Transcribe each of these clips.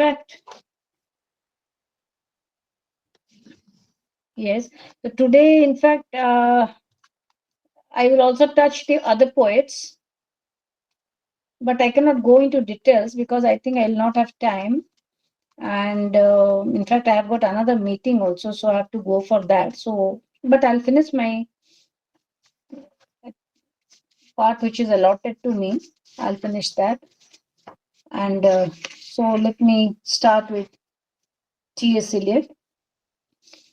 fact, yes. So today, in fact, I will also touch the other poets, but I cannot go into details because I think I will not have time. And in fact, I have got another meeting also, so I have to go for that. So, but I'll finish my part which is allotted to me. I'll finish that. And so let me start with T.S. Eliot.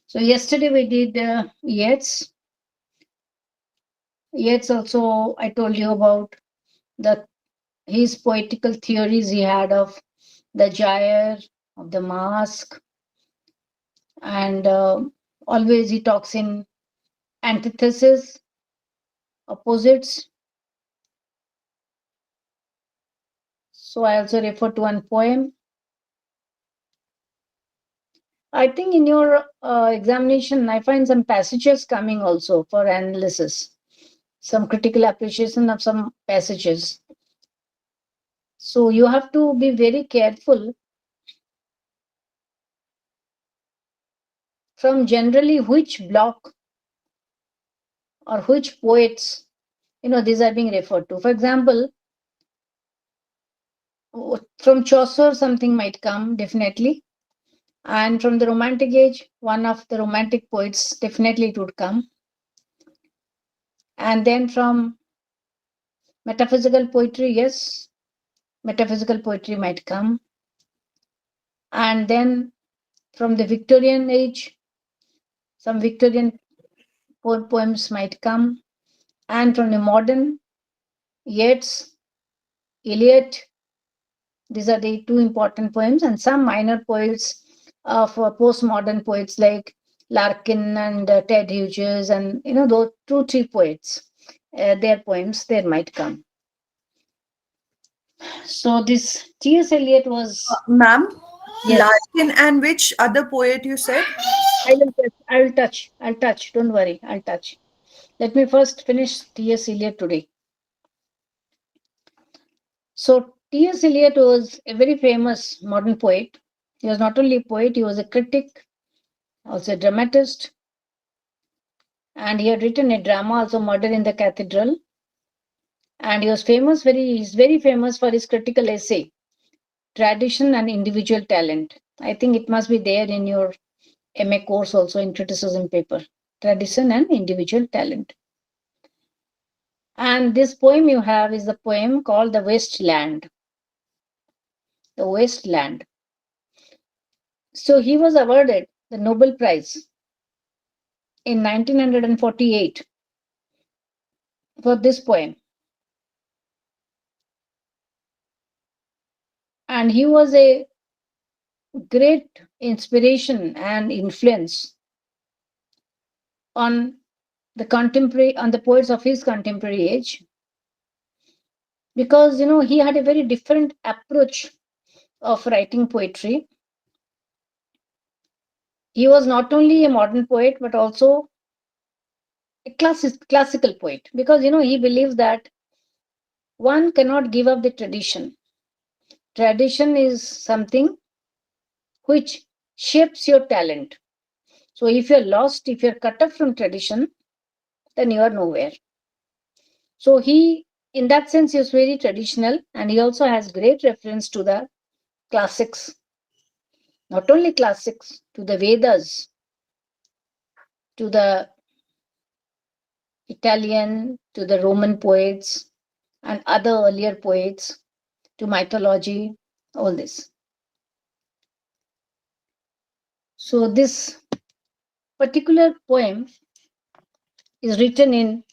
So yesterday we did Yeats. Yeats also I told you about the his poetical theories he had of the gyre, of the mask, and always he talks in antithesis, opposites. So I also refer to one poem. I think in your examination, I find some passages coming also for analysis, some critical appreciation of some passages. So you have to be very careful from generally which block or which poets, these are being referred to. For example, from Chaucer, something might come definitely. And from the Romantic age, one of the Romantic poets, definitely it would come. And then from metaphysical poetry, yes, metaphysical poetry might come. And then from the Victorian age, some Victorian poems might come. And from the modern, Yeats, Eliot, these are the two important poems, and some minor poets of postmodern poets like Larkin and Ted Hughes, and those 2-3 poets, their poems there might come. So this T.S. Eliot was, Ma'am, yes. Larkin and which other poet you said? I'll touch. Don't worry, I'll touch. Let me first finish T.S. Eliot today. So T.S. Eliot was a very famous modern poet. He was not only a poet, he was a critic, also a dramatist, and he had written a drama, also Murder in the Cathedral. And he's very famous for his critical essay, Tradition and Individual Talent. I think it must be there in your MA course also in criticism paper, Tradition and Individual Talent. And this poem you have is the poem called The Waste Land. The Waste Land. So he was awarded the Nobel Prize in 1948 for this poem. And he was a great inspiration and influence on the poets of his contemporary age, because he had a very different approach of writing poetry. He was not only a modern poet but also a classical poet, because he believes that one cannot give up the tradition. Tradition is something which shapes your talent. So if you're lost, if you're cut off from tradition, then you are nowhere. So he, in that sense, is very traditional, and he also has great reference to the classics, not only classics, to the Vedas, to the Italian, to the Roman poets and other earlier poets, to mythology, all this. So this particular poem is written in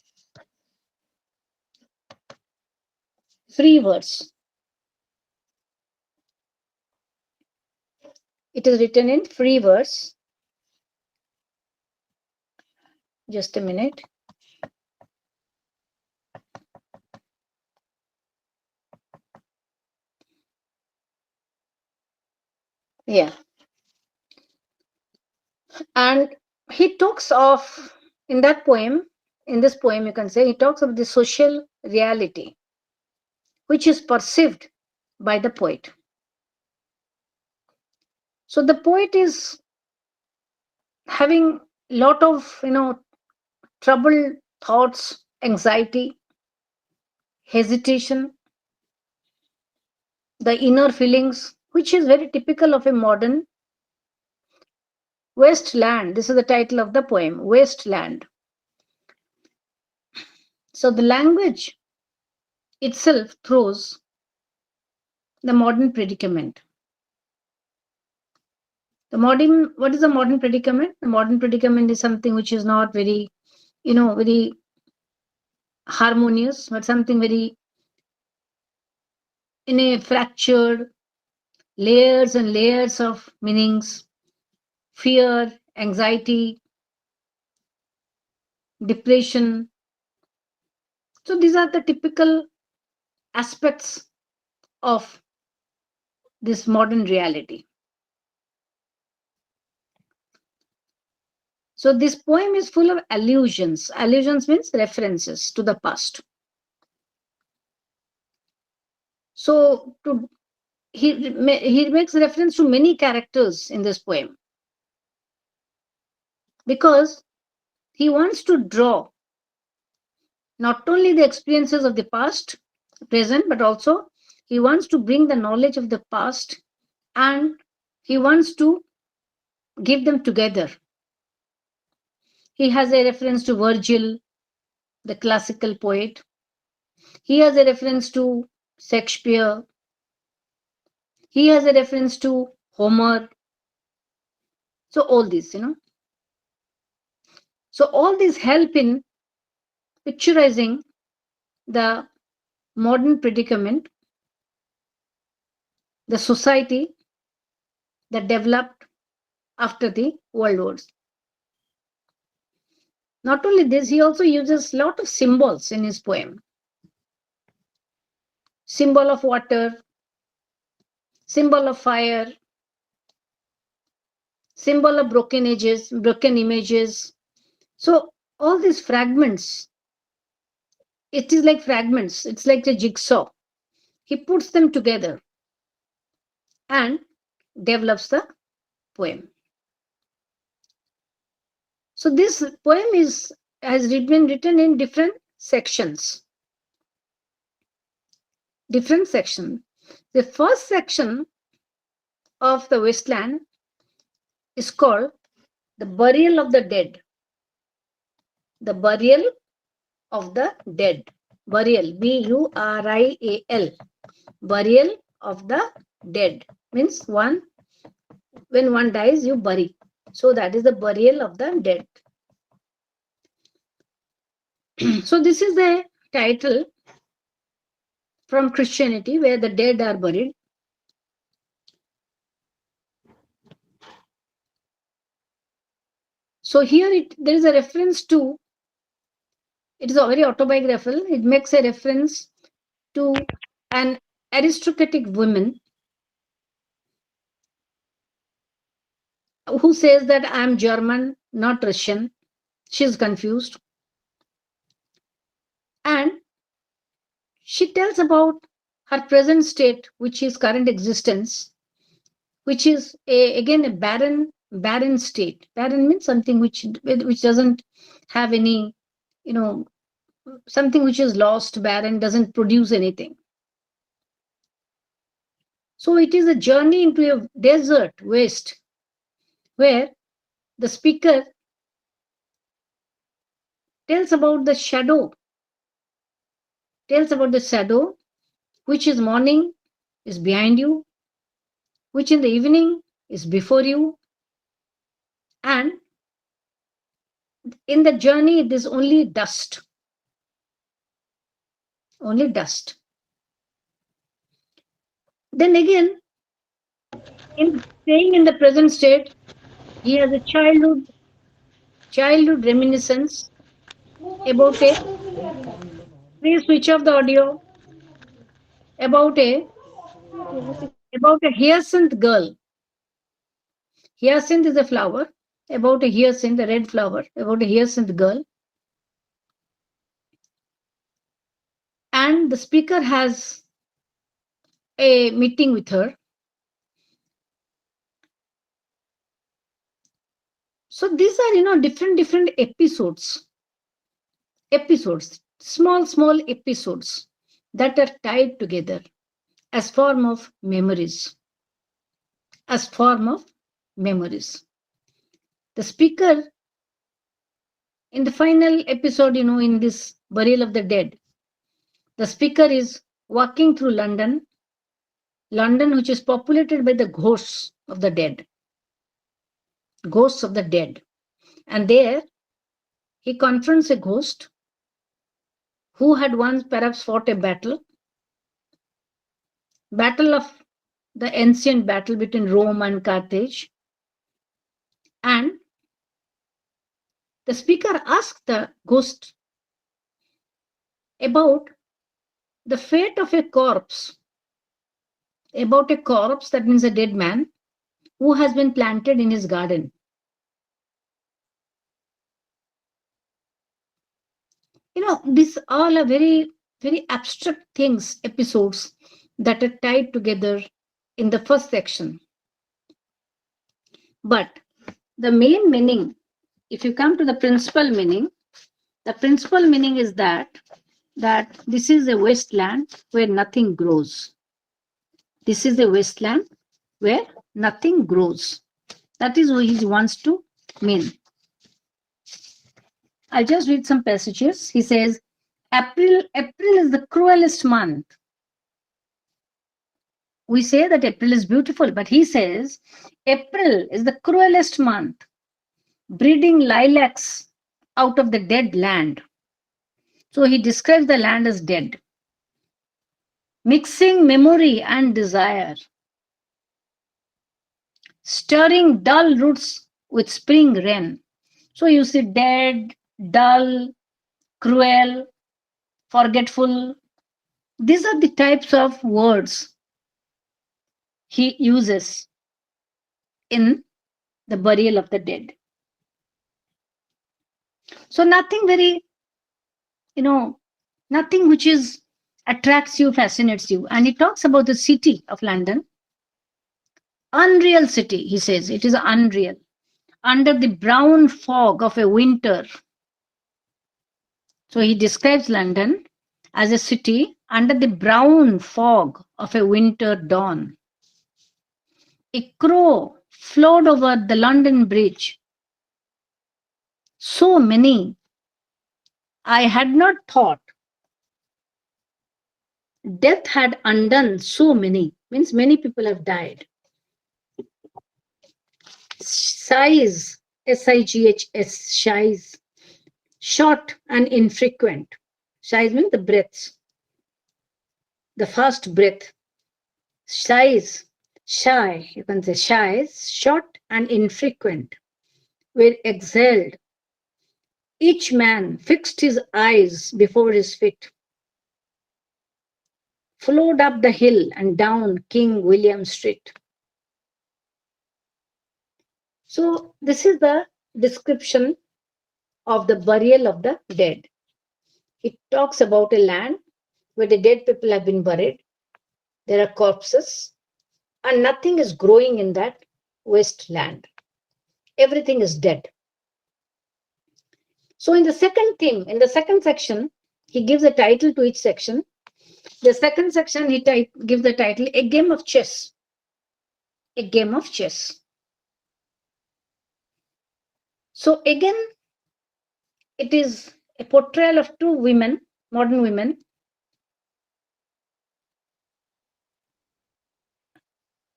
free verse. It is written in free verse. Just a minute. Yeah. And he talks of, in that poem, in this poem, you can say, he talks of the social reality which is perceived by the poet. So the poet is having lot of troubled thoughts, anxiety, hesitation, the inner feelings, which is very typical of a modern wasteland. This is the title of the poem, Wasteland. So the language itself throws the modern predicament. What is the modern predicament? The modern predicament is something which is not very, very harmonious, but something very in a fractured layers and layers of meanings, fear, anxiety, depression. So these are the typical aspects of this modern reality. So this poem is full of allusions. Allusions means references to the past. So he makes reference to many characters in this poem because he wants to draw not only the experiences of the past, present, but also he wants to bring the knowledge of the past and he wants to give them together. He has a reference to Virgil, the classical poet. He has a reference to Shakespeare. He has a reference to Homer. So all this. So all these help in picturizing the modern predicament, the society that developed after the world wars. Not only this, he also uses a lot of symbols in his poem. Symbol of water, symbol of fire, symbol of broken images. So all these fragments, it is like fragments, it's like a jigsaw. He puts them together and develops the poem. So this poem has been written in different sections. Different section. The first section of the Wasteland is called the burial of the dead. The burial of the dead. Burial, Burial. Burial of the dead means when one dies, you bury. So that is the burial of the dead. So this is the title from Christianity where the dead are buried. So here there is a reference to, it is a very autobiographical, it makes a reference to an aristocratic woman who says that I am German, not Russian. She's confused. And she tells about her present state, which is current existence, which is again a barren state. Barren means something which doesn't have any, you know, something which is lost, barren, doesn't produce anything. So it is a journey into a desert waste where the speaker tells about the shadow, tells about the shadow, which is morning is behind you, which in the evening is before you, and in the journey it is only dust, only dust. Then again, in staying in the present state, he has a childhood reminiscence about a, please switch off the audio, about a hyacinth girl. Hyacinth is a flower, about a hyacinth, a red flower, about a hyacinth girl. And the speaker has a meeting with her. So these are, different episodes, small episodes that are tied together as form of memories, as form of memories. The speaker in the final episode, in this Burial of the Dead, the speaker is walking through London, which is populated by the ghosts of the dead. And there he confronts a ghost who had once perhaps fought a battle of the ancient battle between Rome and Carthage. And the speaker asks the ghost about the fate of a corpse, about a corpse, that means a dead man, who has been planted in his garden. These all are very, very abstract things, episodes that are tied together in the first section. But the main meaning, if you come to the principal meaning is that this is a wasteland where nothing grows. This is a wasteland where nothing grows. That is what he wants to mean. I'll just read some passages. He says, April is the cruelest month. We say that April is beautiful, but he says, April is the cruelest month, breeding lilacs out of the dead land. So he describes the land as dead, mixing memory and desire, stirring dull roots with spring rain. So you see dead, dull, cruel, forgetful. These are the types of words he uses in the burial of the dead. So nothing very, you know, nothing which is attracts you, fascinates you. And he talks about the city of London. Unreal city, he says. It is unreal. Under the brown fog of a winter. So he describes London as a city under the brown fog of a winter dawn. A crow flowed over the London Bridge. So many. I had not thought death had undone so many. Means many people have died. Sighs, Sighs, shies, short and infrequent. Shies means the breaths, the fast breath. Sighs, shy, you can say shies, short and infrequent, were exhaled. Each man fixed his eyes before his feet, flowed up the hill and down King William Street. So, this is the description of the burial of the dead. It talks about a land where the dead people have been buried. There are corpses, and nothing is growing in that wasteland. Everything is dead. So, in the second section, he gives a title to each section. The second section, he gives the title A Game of Chess. A Game of Chess. So, again, it is a portrayal of two women, modern women,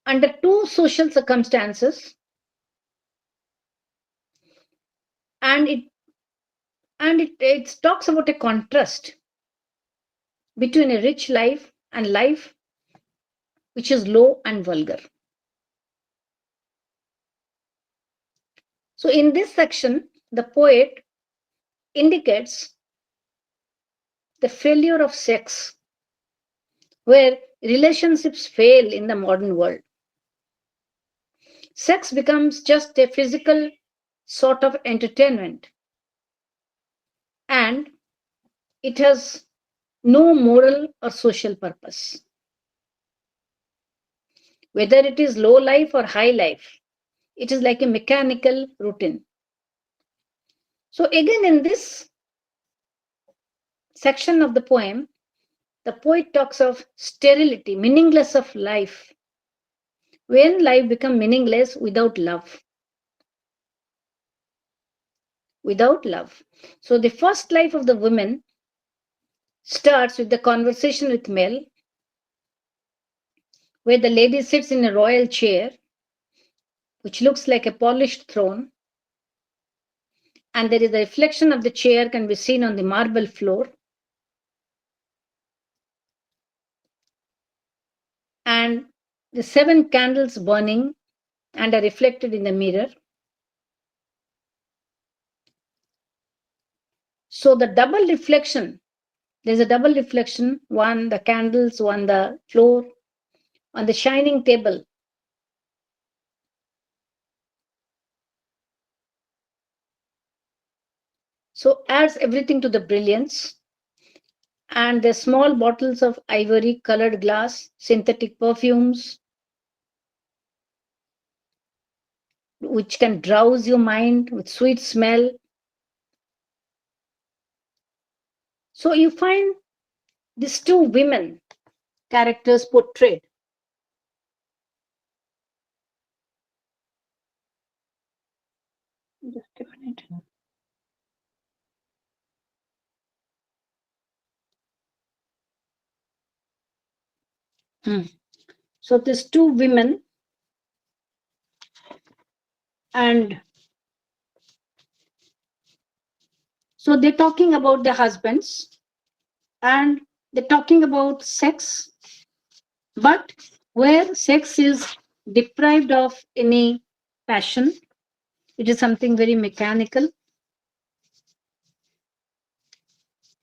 under two social circumstances, and it talks about a contrast between a rich life and life which is low and vulgar. So in this section, the poet indicates the failure of sex, where relationships fail in the modern world. Sex becomes just a physical sort of entertainment, and it has no moral or social purpose. Whether it is low life or high life, it is like a mechanical routine. So, again, in this section of the poem, the poet talks of sterility, meaningless of life. When life becomes meaningless without love, without love. So, the first life of the woman starts with the conversation with Mel, where the lady sits in a royal chair, which looks like a polished throne, and there is a reflection of the chair can be seen on the marble floor, and the seven candles burning and are reflected in the mirror. So the double reflection, there's a double reflection, one the candles, one the floor, on the shining table. So adds everything to the brilliance. And the small bottles of ivory colored glass, synthetic perfumes, which can drowse your mind with sweet smell. So you find these two women characters portrayed. Just a minute. Hmm. So these two women, and so they're talking about the husbands, and they're talking about sex, but where sex is deprived of any passion, it is something very mechanical,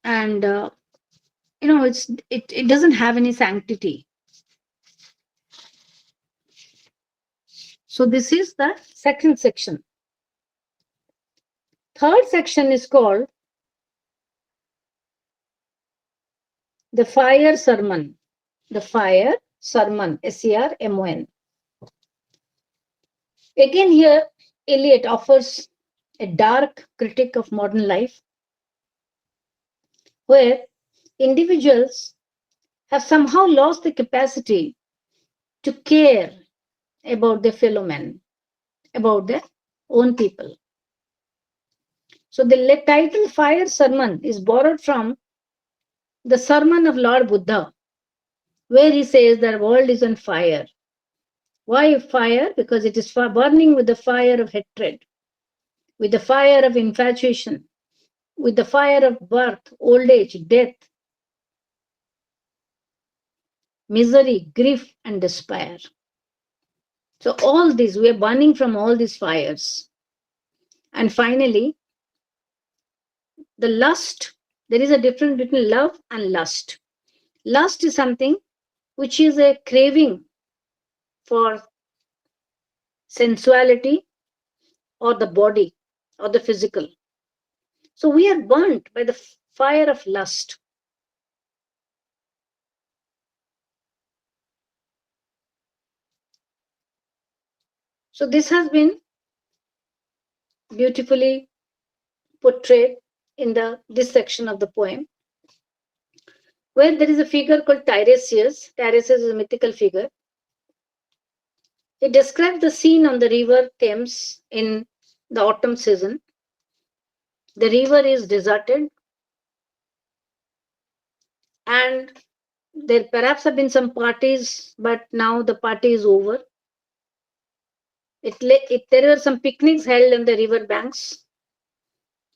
and it doesn't have any sanctity. So this is the second section. Third section is called the fire sermon. The fire sermon, Sermon. Again, here Eliot offers a dark critique of modern life, where individuals have somehow lost the capacity to care about their fellow men, about their own people. So the title Fire Sermon is borrowed from the sermon of Lord Buddha, where he says the world is on fire. Why fire? Because it is burning with the fire of hatred, with the fire of infatuation, with the fire of birth, old age, death, misery, grief, and despair. So, all these, we are burning from all these fires. And finally, the lust. There is a difference between love and lust. Lust is something which is a craving for sensuality or the body or the physical. So, we are burnt by the fire of lust. So, this has been beautifully portrayed in this section of the poem, where there is a figure called Tiresias. Tiresias is a mythical figure. He describes the scene on the river Thames in the autumn season. The river is deserted, and there perhaps have been some parties, but now the party is over. There were some picnics held on the river banks,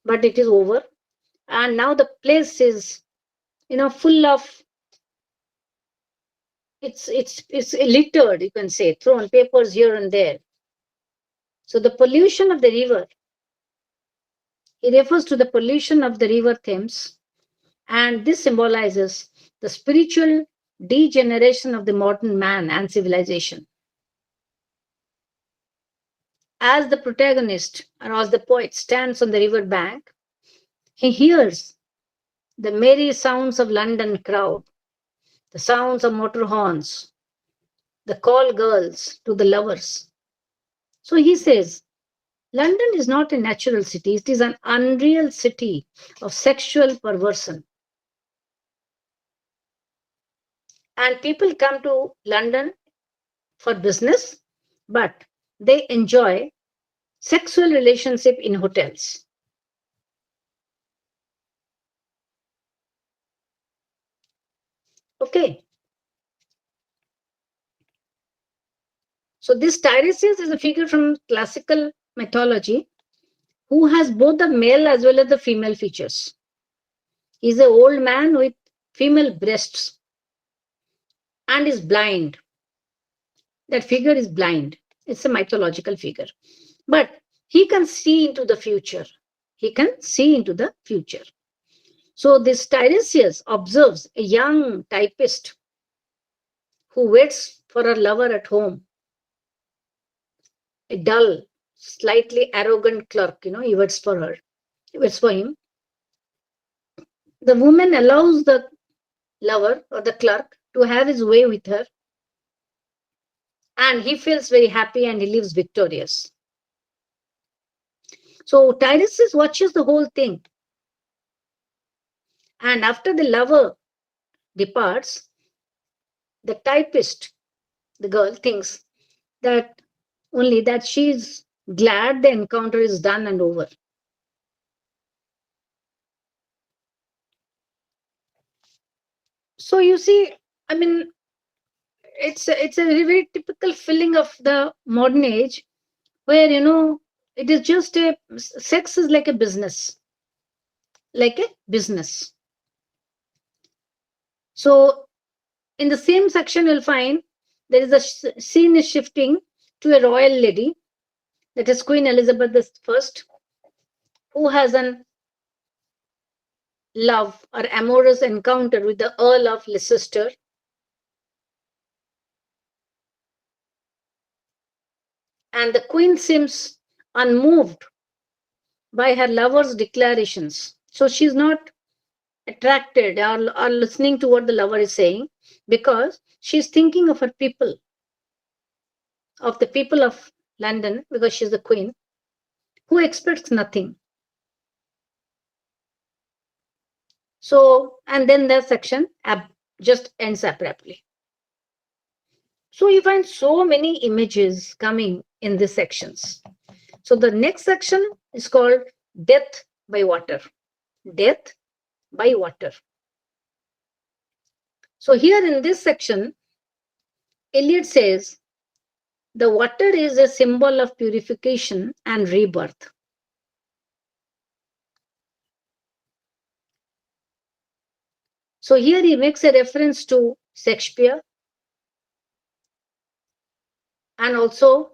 but it is over. And now the place is, full of, it's littered, you can say, thrown papers here and there. So the pollution of the river, he refers to the pollution of the river Thames, and this symbolizes the spiritual degeneration of the modern man and civilization. As the protagonist, or as the poet, stands on the river bank, he hears the merry sounds of London crowd, the sounds of motor horns, the call girls to the lovers. So he says, London is not a natural city, it is an unreal city of sexual perversion. And people come to London for business, but they enjoy sexual relationship in hotels. Okay. So this Tiresias is a figure from classical mythology who has both the male as well as the female features. He's an old man with female breasts and is blind. That figure is blind. It's a mythological figure. But he can see into the future. He can see into the future. So this Tiresias observes a young typist who waits for her lover at home, a dull, slightly arrogant clerk, he waits for her, he waits for him. The woman allows the lover or the clerk to have his way with her, and he feels very happy and he lives victorious. So Tiresias watches the whole thing, and after the lover departs, the typist, the girl, thinks that only that she's glad the encounter is done and over. So you see, I mean, it's a very typical feeling of the modern age where it is just a sex is like a business, like a business. So in the same section you'll find there is a scene is shifting to a royal lady, that is Queen Elizabeth the First, who has an love or amorous encounter with the Earl of Leicester, and the queen seems unmoved by her lover's declarations. So she's not attracted or listening to what the lover is saying, because she's thinking of her people, of the people of London, because she's the queen, who expects nothing. So, and then the section just ends abruptly. So you find so many images coming in these sections. So the next section is called Death by Water. Death by Water. So here in this section, Eliot says the water is a symbol of purification and rebirth. So here he makes a reference to Shakespeare and also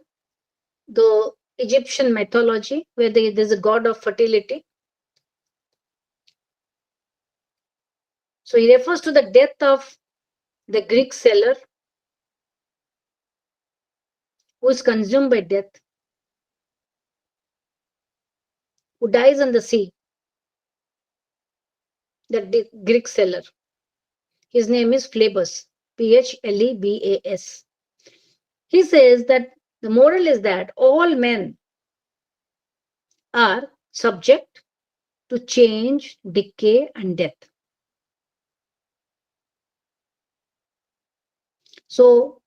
the Egyptian mythology, where there's a god of fertility. So he refers to the death of the Greek sailor who is consumed by death, who dies in the sea, the Greek sailor. His name is Phlebas, Phlebas. He says that the moral is that all men are subject to change, decay, and death. So,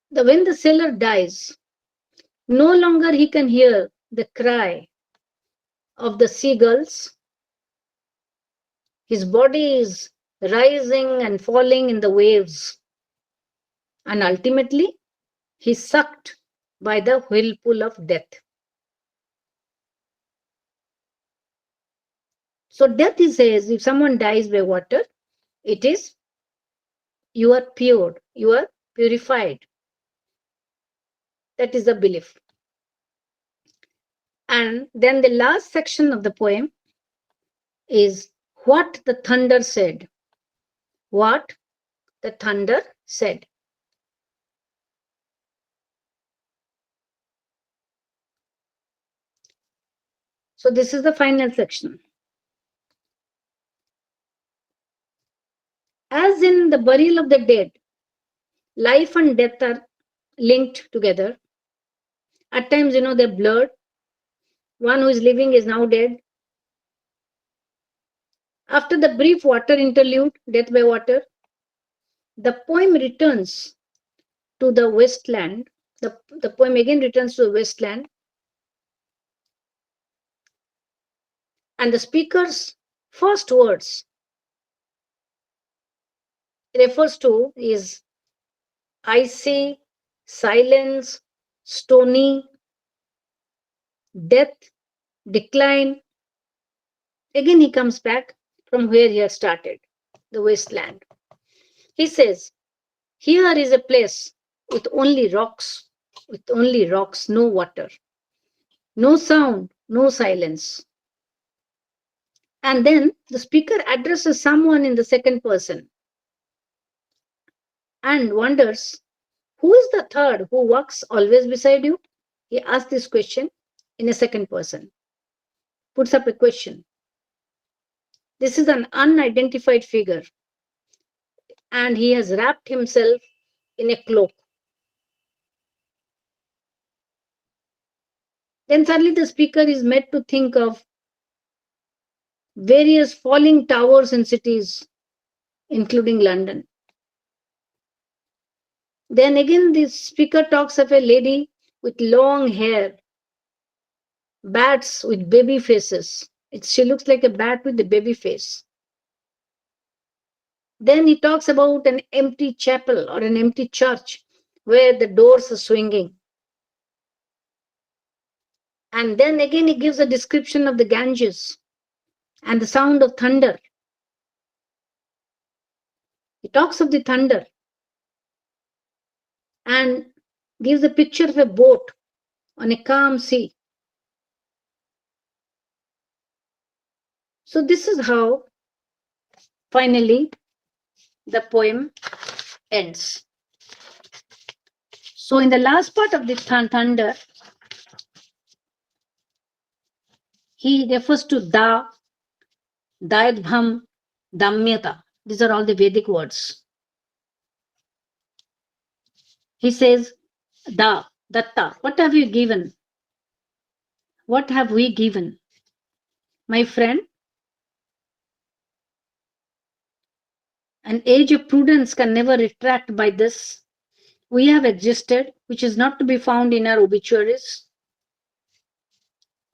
when the sailor dies, no longer he can hear the cry of the seagulls. His body is rising and falling in the waves, and ultimately he's sucked by the whirlpool of death. So death, he says, if someone dies by water, it is you are pure, you are purified. That is the belief. And then the last section of the poem is what the thunder said. What the thunder said. So this is the final section. As in the burial of the dead, life and death are linked together. At times, they're blurred. One who is living is now dead. After the brief water interlude, Death by Water, the poem returns to the wasteland. The poem again returns to the wasteland, and the speaker's first words refers to is icy, silence, stony, death, decline. Again, he comes back from where he had started, the wasteland. He says, here is a place with only rocks, no water, no sound, no silence. And then the speaker addresses someone in the second person and wonders, who is the third who walks always beside you? He asks this question in a second person, puts up a question. This is an unidentified figure, and he has wrapped himself in a cloak. Then suddenly the speaker is made to think of various falling towers in cities, including London. Then again, the speaker talks of a lady with long hair, bats with baby faces. She looks like a bat with a baby face. Then he talks about an empty chapel or an empty church where the doors are swinging. And then again, he gives a description of the Ganges and the sound of thunder. He talks of the thunder and gives a picture of a boat on a calm sea. So, this is how finally the poem ends. So, in the last part of the thunder, he refers to Dayadbham, Damyata. These are all the Vedic words. He says, Datta, what have you given? What have we given? My friend, an age of prudence can never retract by this. We have existed, which is not to be found in our obituaries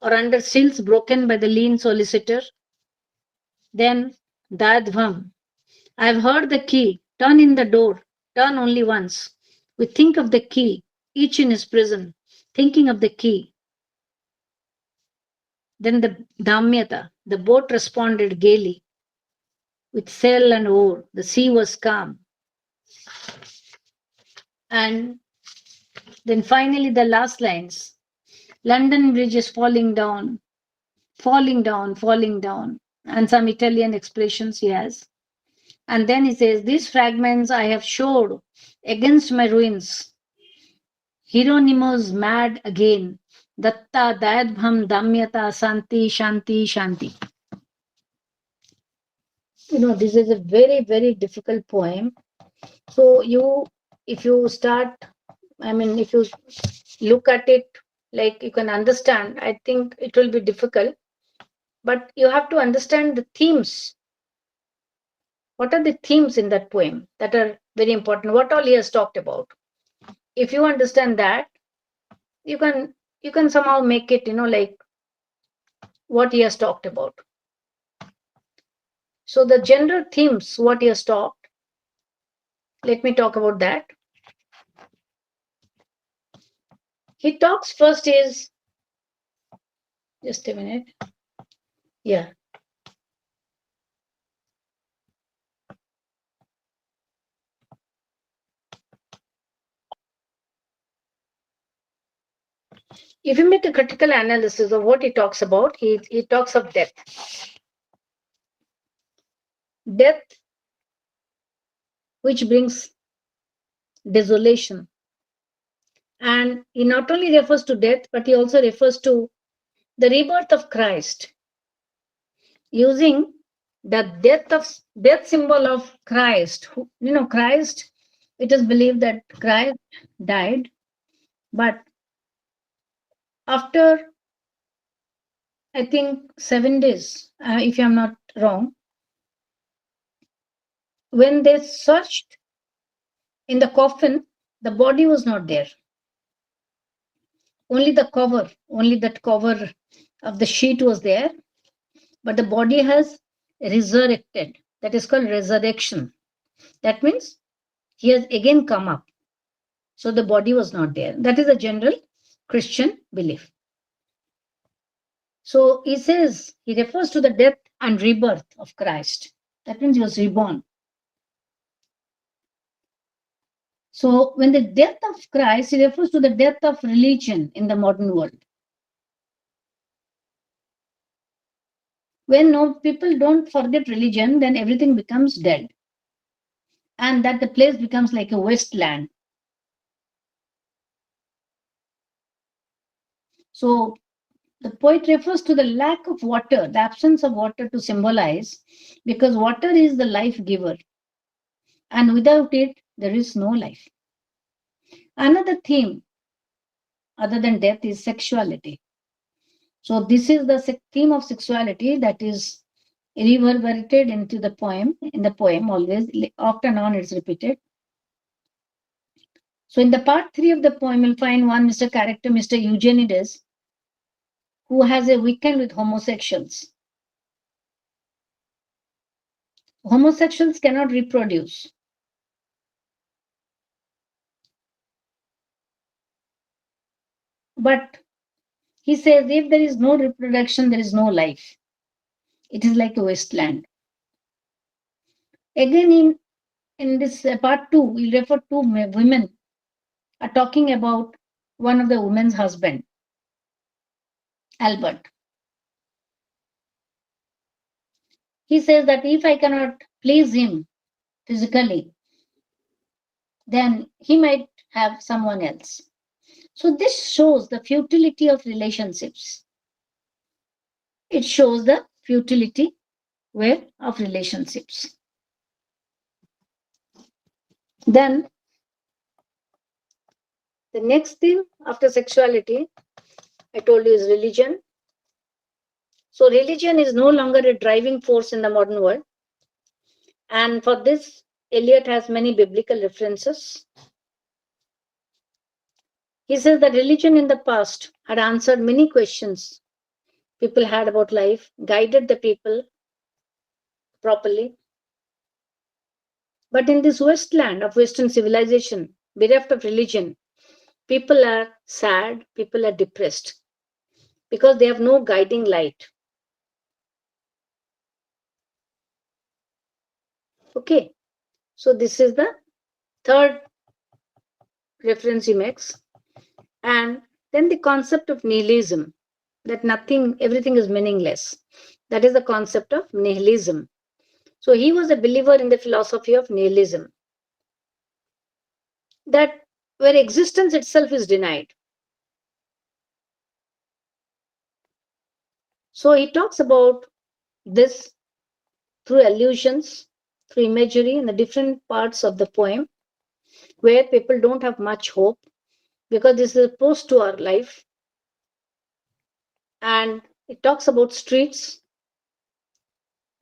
or under seals broken by the lean solicitor. Then, Dadvam, I've heard the key, turn in the door, turn only once. We think of the key, each in his prison, thinking of the key. Then the Damyata, the boat responded gaily. With sail and oar, the sea was calm. And then finally the last lines. London Bridge is falling down, falling down, falling down. And some Italian expressions he has. And then he says, these fragments I have showed against my ruins. Hieronymus mad again. Datta Dayadbham Damyata Santi Shanti Shanti. This is a very, very difficult poem. So if you start, if you look at it, like you can understand, I think it will be difficult. But you have to understand the themes. What are the themes in that poem that are very important? What all he has talked about? If you understand that, you can somehow make it, like what he has talked about. So the general themes, what he has talked, let me talk about that. He talks first is, just a minute. Yeah. If you make a critical analysis of what he talks about, he talks of death. Death, which brings desolation. And he not only refers to death, but he also refers to the rebirth of Christ, using the death symbol of Christ. Christ It is believed that Christ died, but after I think 7 days, if I'm not wrong, when they searched in the coffin, the body was not there. Only that cover of the sheet was there, but the body has resurrected. That is called resurrection. That means he has again come up. So the body was not there. That is a general Christian belief. So he says, he refers to the death and rebirth of Christ. That means he was reborn. So when the death of Christ, he refers to the death of religion in the modern world. When no people don't forget religion, then everything becomes dead. And that the place becomes like a wasteland. So the poet refers to the lack of water, the absence of water to symbolize, because water is the life giver. And without it, there is no life. Another theme, other than death, is sexuality. So this is the theme of sexuality that is reverberated into the poem. In the poem, always, off and on, it's repeated. So in the part 3 of the poem, you'll find one Mr. character, Mr. Eugenides, who has a weekend with homosexuals. Homosexuals cannot reproduce. But he says if there is no reproduction, there is no life. It is like a wasteland. Again, in this part 2, we refer to women are talking about one of the women's husband, Albert. He says that if I cannot please him physically, then he might have someone else. So this shows the futility of relationships. It shows the futility of relationships. Then the next thing after sexuality, I told you, is religion. So religion is no longer a driving force in the modern world. And for this, Eliot has many biblical references. He says that religion in the past had answered many questions people had about life, guided the people properly. But in this wasteland of Western civilization, bereft of religion, people are sad, people are depressed because they have no guiding light. Okay, so this is the third reference he makes. And then the concept of nihilism, that everything is meaningless. That is the concept of nihilism. So he was a believer in the philosophy of nihilism, that where existence itself is denied. So he talks about this through allusions, through imagery in the different parts of the poem, where people don't have much hope because this is opposed to our life. And it talks about streets,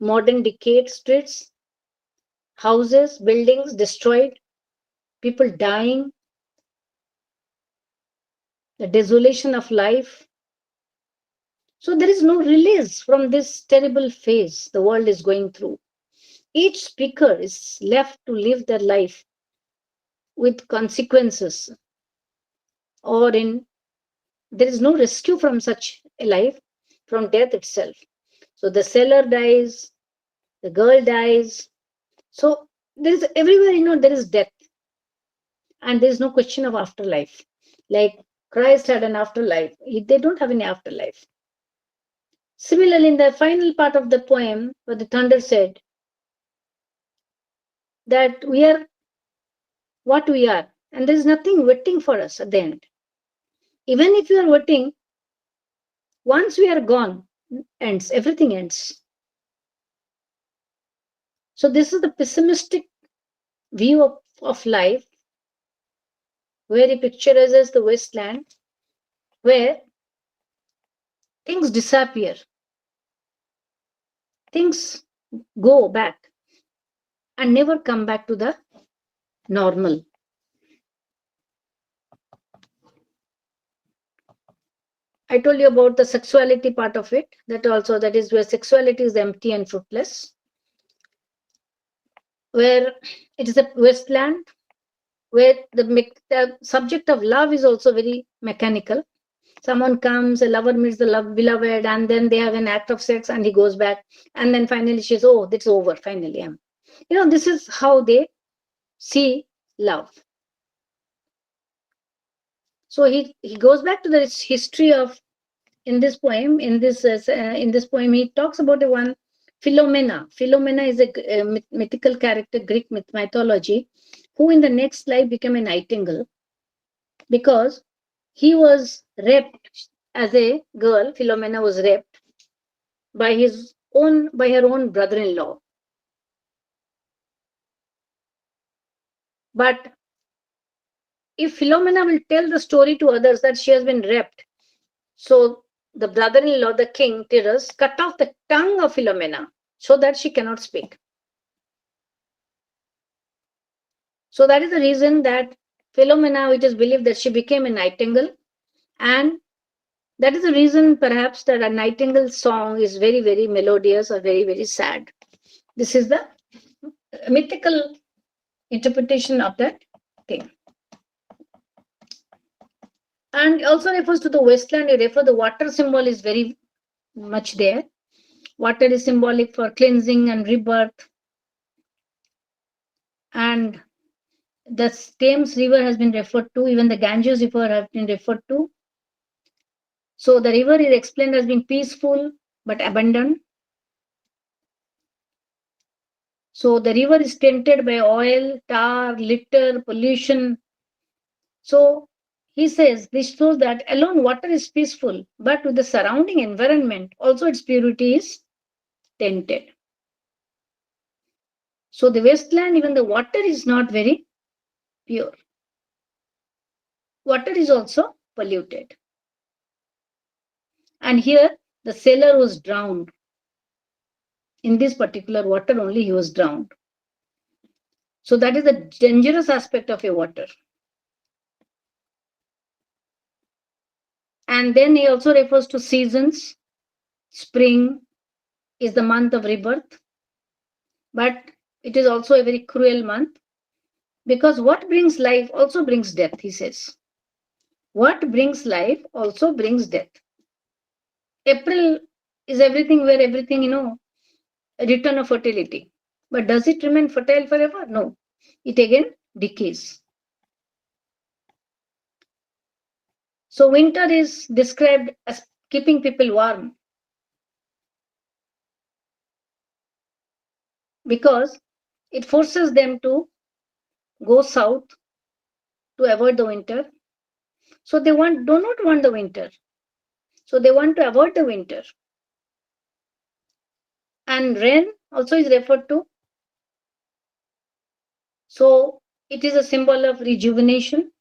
modern decayed streets, houses, buildings destroyed, people dying, the desolation of life. So there is no release from this terrible phase the world is going through. Each speaker is left to live their life with consequences, or there is no rescue from such a life, from death itself. So the seller dies, the girl dies. So there is everywhere, there is death. And there is no question of afterlife. Like Christ had an afterlife. They don't have any afterlife. Similarly, in the final part of the poem, where the thunder said that we are what we are, and there is nothing waiting for us at the end. Even if you are waiting, once we are gone, everything ends. So this is the pessimistic view of life where he picturizes the wasteland where things disappear, things go back and never come back to the normal. I told you about the sexuality part of it, that also, that is where sexuality is empty and fruitless, where it is a wasteland where the subject of love is also very mechanical. Someone comes, a lover meets the love beloved, and then they have an act of sex and he goes back, and then finally she's, oh, that's over, finally. This is how they see love. So he goes back to the history of, in this poem he talks about a one Philomena is a mythical character, Greek mythology, who in the next life became a nightingale because he was raped. As a girl, Philomena was raped by her own brother-in-law. But if Philomena will tell the story to others that she has been raped, so the brother-in-law, the king Tyrrus, cut off the tongue of Philomena so that she cannot speak. So that is the reason that Philomena, it is believed that she became a nightingale, and that is the reason perhaps that a nightingale song is very, very melodious or very, very sad. This is the mythical interpretation of that thing. And also refers to the wasteland. The water symbol is very much there. Water is symbolic for cleansing and rebirth. And the Thames River has been referred to, even the Ganges River has been referred to. So the river is explained as being peaceful but abundant. So the river is tainted by oil, tar, litter, pollution. So he says this shows that alone water is peaceful, but with the surrounding environment, also its purity is tainted. So the wasteland, even the water is not very pure. Water is also polluted. And here the sailor was drowned. In this particular water only he was drowned. So that is the dangerous aspect of a water. And then he also refers to seasons. Spring is the month of rebirth, but it is also a very cruel month because what brings life also brings death, he says. What brings life also brings death. April is everything where everything, return of fertility. But does it remain fertile forever? No. It again decays. So winter is described as keeping people warm because it forces them to go south to avoid the winter. So they do not want the winter. So they want to avoid the winter. And rain also is referred to. So it is a symbol of rejuvenation.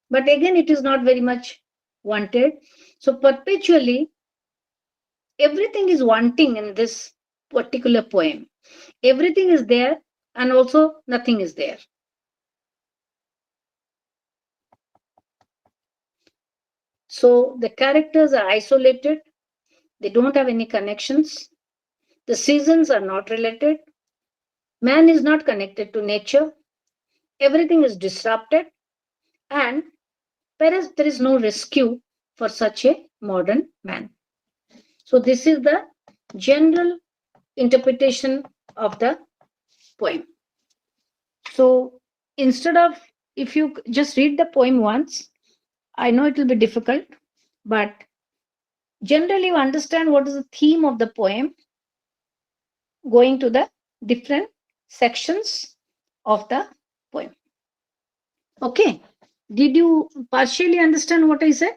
But again, it is not very much wanted. So perpetually, everything is wanting in this particular poem. Everything is there and also nothing is there. So the characters are isolated. They don't have any connections. The seasons are not related. Man is not connected to nature. Everything is disrupted. And whereas there is no rescue for such a modern man. So this is the general interpretation of the poem. So instead of, if you just read the poem once, I know it will be difficult, but generally you understand what is the theme of the poem, going to the different sections of the poem. Okay. Did you partially understand what I said?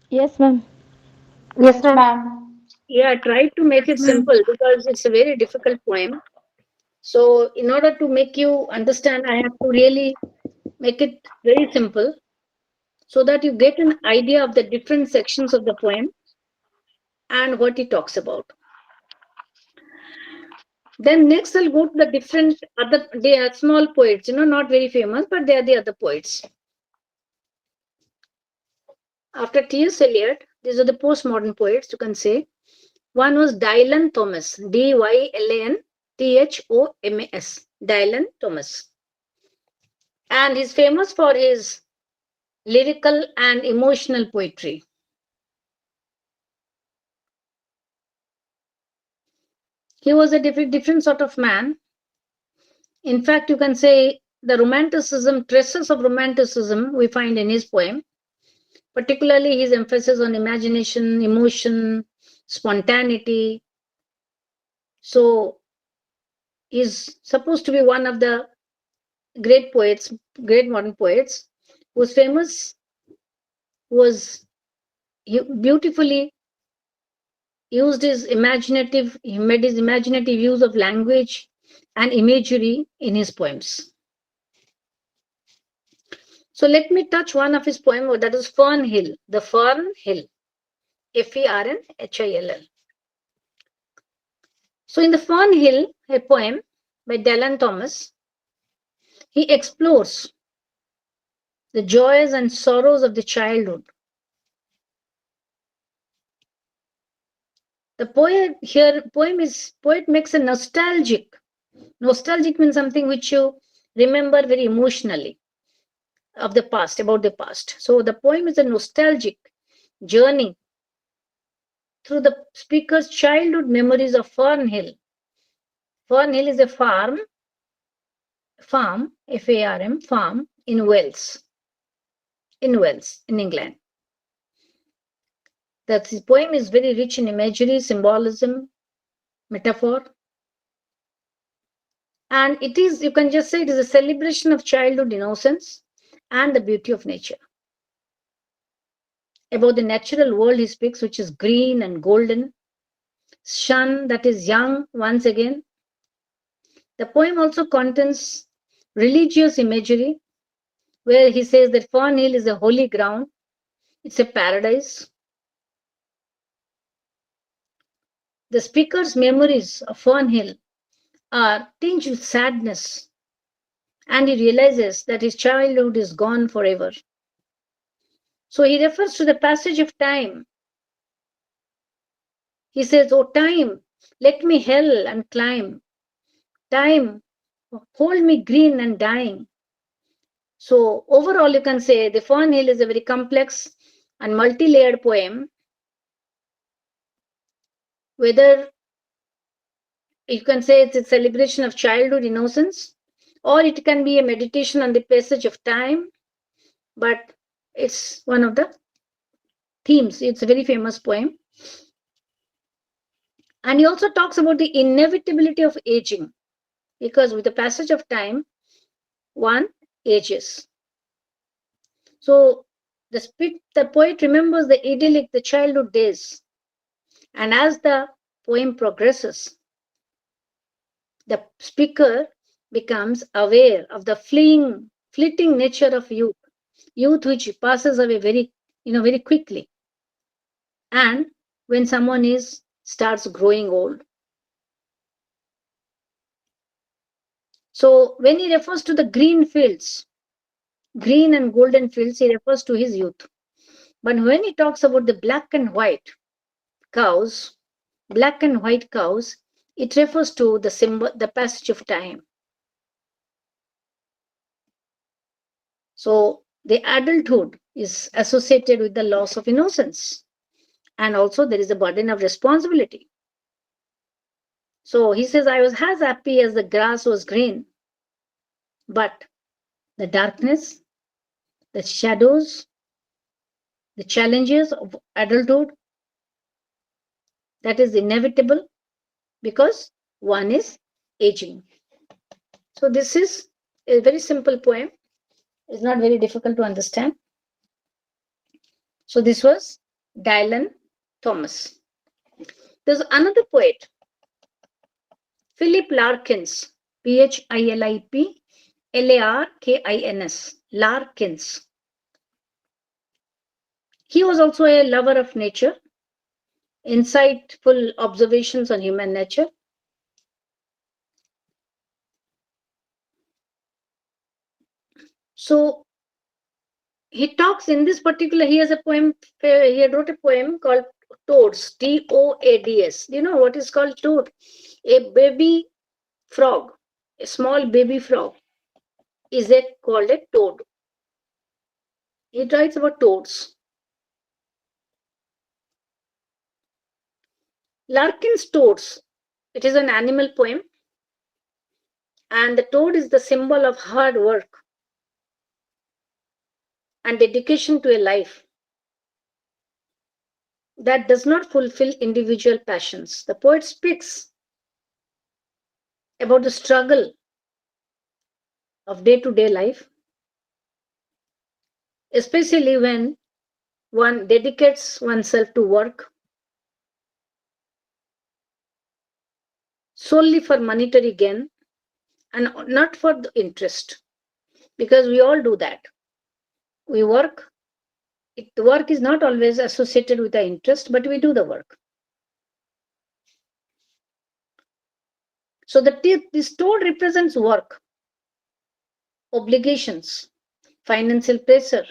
Yes, ma'am. Yes, ma'am. Yeah, I tried to make it simple because it's a very difficult poem. So, in order to make you understand, I have to really make it very simple so that you get an idea of the different sections of the poem and what he talks about. Then next I'll go to the different other, they are small poets, not very famous, but they are the other poets. After T.S. Eliot, these are the postmodern poets, you can say. One was Dylan Thomas, Dylanthomas, Dylan Thomas. And he's famous for his lyrical and emotional poetry. He was a different sort of man. In fact, you can say the romanticism, traces of romanticism we find in his poem, particularly his emphasis on imagination, emotion, spontaneity. So he's supposed to be one of the great poets, great modern poets, who's famous, was beautifully used his imaginative, he made his imaginative use of language and imagery in his poems. So let me touch one of his poems, that is Fern Hill, the Fern Hill, Fernhill. So in the Fern Hill, a poem by Dylan Thomas, he explores the joys and sorrows of the childhood. The poet makes a nostalgic. Nostalgic means something which you remember very emotionally of the past, about the past. So the poem is a nostalgic journey through the speaker's childhood memories of Fern Hill. Fern Hill is a farm, F-A-R-M, farm in Wales, in England. The poem is very rich in imagery, symbolism, metaphor. And it is, you can just say it is a celebration of childhood innocence and the beauty of nature. About the natural world he speaks, which is green and golden, sun that is young once again. The poem also contains religious imagery, where he says that Fern Hill is a holy ground, it's a paradise. The speaker's memories of Fern Hill are tinged with sadness, and he realizes that his childhood is gone forever. So he refers to the passage of time. He says, "Oh, time, let me hell and climb. Time, hold me green and dying." So overall, you can say the Fern Hill is a very complex and multi-layered poem. Whether you can say it's a celebration of childhood innocence, or it can be a meditation on the passage of time, but it's one of the themes. It's a very famous poem. And he also talks about the inevitability of aging, because with the passage of time, one ages. So the poet remembers the idyllic, the childhood days. And as the poem progresses, the speaker becomes aware of the fleeting nature of youth which passes away very quickly. And when someone starts growing old. So when he refers to the green fields, green and golden fields, he refers to his youth. But when he talks about the black and white cows, it refers to the passage of time. So the adulthood is associated with the loss of innocence. And also there is a burden of responsibility. So he says, I was as happy as the grass was green, but the darkness, the shadows, the challenges of adulthood, that is inevitable because one is aging. So this is a very simple poem. It's not very difficult to understand. So this was Dylan Thomas. There's another poet, Philip Larkins, Philip Larkins, Larkins. He was also a lover of nature, insightful observations on human nature. So he talks in this particular, he has a poem, he had wrote a poem called Toads, Toads. Do you know what is called toad? A baby frog, a small baby frog is called a toad. He writes about toads. Larkin's Toads, it is an animal poem, and the toad is the symbol of hard work and dedication to a life that does not fulfill individual passions. The poet speaks about the struggle of day-to-day life, especially when one dedicates oneself to work solely for monetary gain and not for the interest, because we all do that. We work. The work is not always associated with the interest, but we do the work. So this toad represents work, obligations, financial pressure.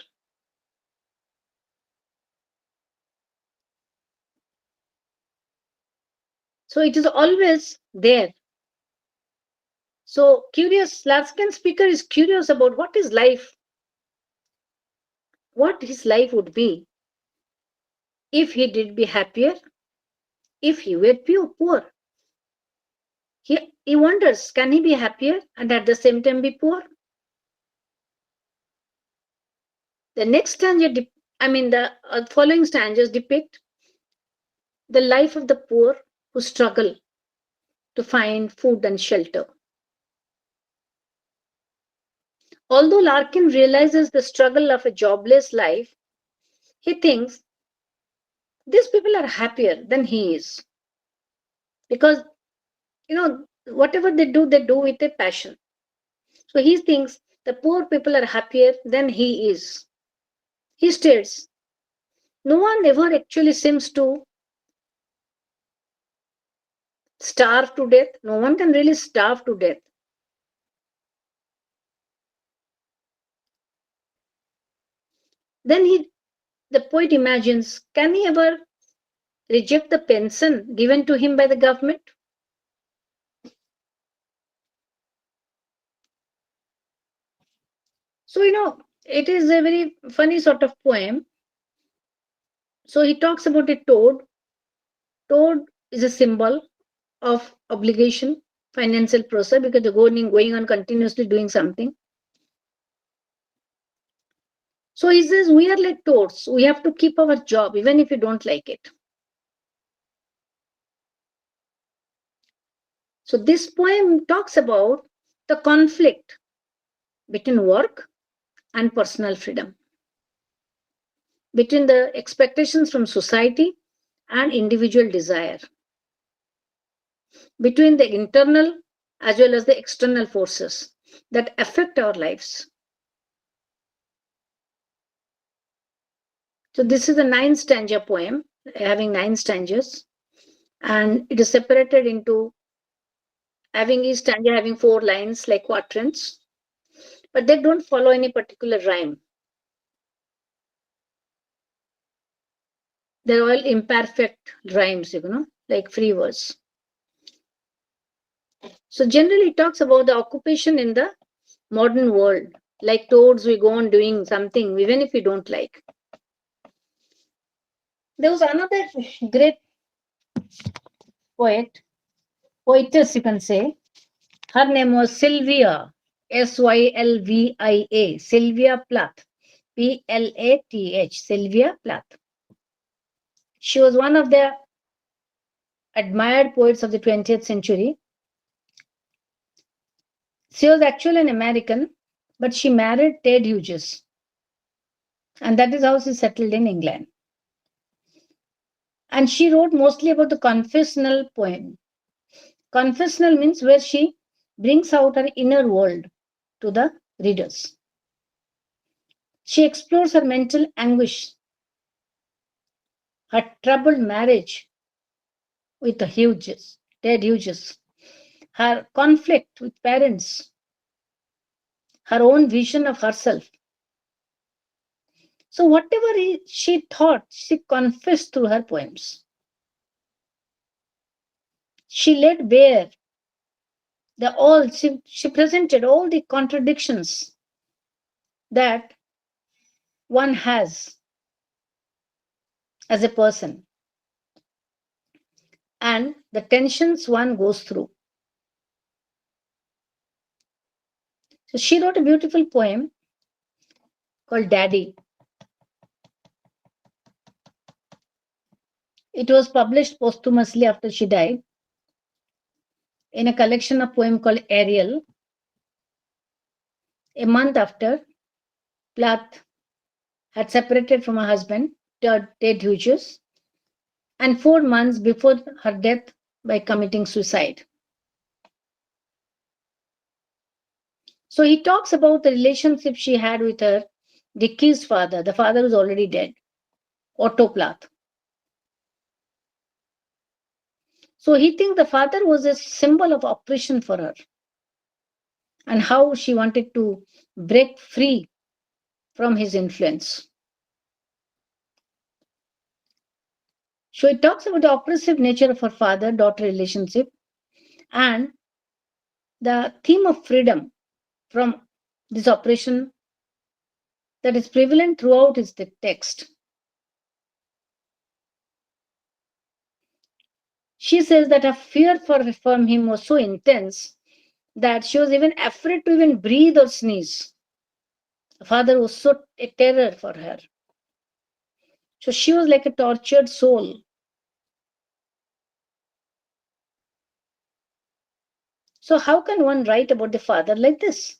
So it is always there. So curious, Laskin speaker is curious about what is life, what his life would be if he did be happier, if he were poor. He wonders, can he be happier and at the same time be poor? The next stanza, the following stanzas depict the life of the poor who struggle to find food and shelter. Although Larkin realizes the struggle of a jobless life, he thinks these people are happier than he is. Because, whatever they do with a passion. So he thinks the poor people are happier than he is. He states, no one ever actually seems to starve to death. No one can really starve to death. Then the poet imagines, can he ever reject the pension given to him by the government? So, it is a very funny sort of poem. So he talks about a toad. Toad is a symbol of obligation, financial process, because they're going on continuously doing something. So he says, we are like toads. We have to keep our job even if we don't like it. So this poem talks about the conflict between work and personal freedom, between the expectations from society and individual desire, between the internal as well as the external forces that affect our lives. So this is a 9-stanza poem, having 9 stanzas, and it is separated into having each stanza having 4 lines like quatrains, but they don't follow any particular rhyme. They're all imperfect rhymes, like free verse. So generally it talks about the occupation in the modern world. Like toads, we go on doing something even if we don't like. There was another great poetess, you can say. Her name was Sylvia, Sylvia, Sylvia Plath, Plath, Sylvia Plath. She was one of the admired poets of the 20th century. She was actually an American, but she married Ted Hughes. And that is how she settled in England. And she wrote mostly about the confessional poem. Confessional means where she brings out her inner world. to the readers. She explores her mental anguish, her troubled marriage with the Hughes, Ted Hughes, her conflict with parents, her own vision of herself. So, whatever she thought, she confessed through her poems. She laid bare she presented all the contradictions that one has as a person and the tensions one goes through. So, she wrote a beautiful poem called Daddy. It was published posthumously after she died in a collection of poems called Ariel, a month after Plath had separated from her husband, Ted Hughes, and 4 months before her death by committing suicide. So he talks about the relationship she had with her deceased father. The father was already dead, Otto Plath. So he thinks the father was a symbol of oppression for her and how she wanted to break free from his influence. So it talks about the oppressive nature of her father-daughter relationship and the theme of freedom from this oppression that is prevalent throughout his text. She says that her fear from him was so intense that she was even afraid to even breathe or sneeze. The father was so a terror for her. So she was like a tortured soul. So how can one write about the father like this?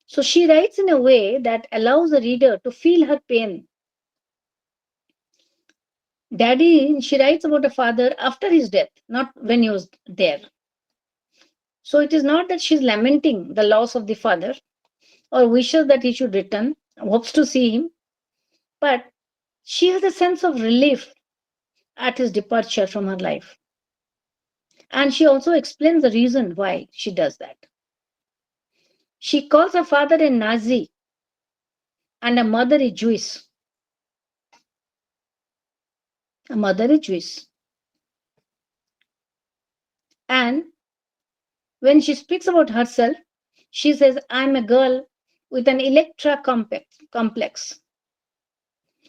So she writes in a way that allows the reader to feel her pain. Daddy, she writes about a father after his death, not when he was there. So it is not that she's lamenting the loss of the father or wishes that he should return, hopes to see him, but she has a sense of relief at his departure from her life. And she also explains the reason why she does that. She calls her father a Nazi and her mother is Jewish. Her mother is Jewish. And when she speaks about herself, she says, I'm a girl with an Electra complex.